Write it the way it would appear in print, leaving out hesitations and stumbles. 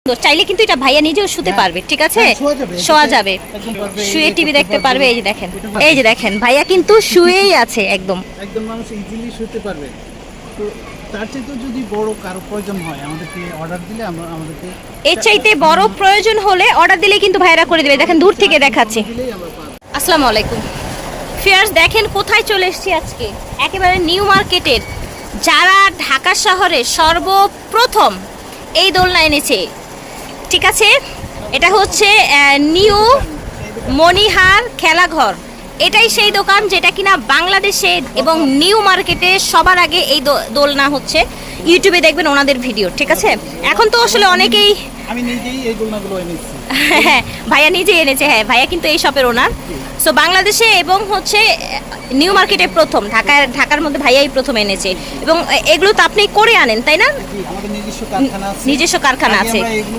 তো চাইলে কিন্তু এটা ভাইয়া নিজেও শুতে পারবে, ঠিক আছে, শোয়া যাবে, শুয়ে টিভি দেখতে পারবে। এই যে দেখেন, এই যে দেখেন ভাইয়া কিন্তু শুয়েই আছে একদম। একদম মানুষ ইজিলি শুতে পারবে। তো তার চাইতে যদি বড় কারো প্রয়োজন হয় আমাদেরকে অর্ডার দিলে আমরা আমাদেরকে এর চাইতে বড় প্রয়োজন হলে অর্ডার দিলে কিন্তু ভাইরা করে দেবে। দেখেন দূর থেকে দেখাচ্ছি। দিলেই আমরা পাবো। আসসালামু আলাইকুম ফিয়ার্স, দেখেন কোথায় চলে এসেছি আজকে, একেবারে নিউ মার্কেটের, যারা ঢাকা শহরে সর্বপ্রথম এই দোলনা এনেছে, ঠিক আছে, এটা হচ্ছে নিউ মনিহার খেলাঘর। এটাই সেই দোকান যেটা কিনা বাংলাদেশে এবং নিউ মার্কেটে সবার আগে এই দোলনা হচ্ছে। ইউটিউবে দেখবেন ওনাদের ভিডিও, ঠিক আছে। এখন তো আসলে অনেকেই, আমি নিজেই এই দোলনাগুলো এনেছি। হ্যাঁ ভাইয়া নিজে এনেছে, হ্যাঁ ভাইয়া কিন্তু এই শপের ওনার। সো বাংলাদেশে এবং হচ্ছে নিউ মার্কেটে প্রথম, ঢাকার মধ্যে ভাইয়াই প্রথম এনেছে। এবং এগুলো তো আপনি করে আনেন, তাই না? আমাদের নিজস্ব কারখানা আছে। নিজস্ব কারখানা আছে।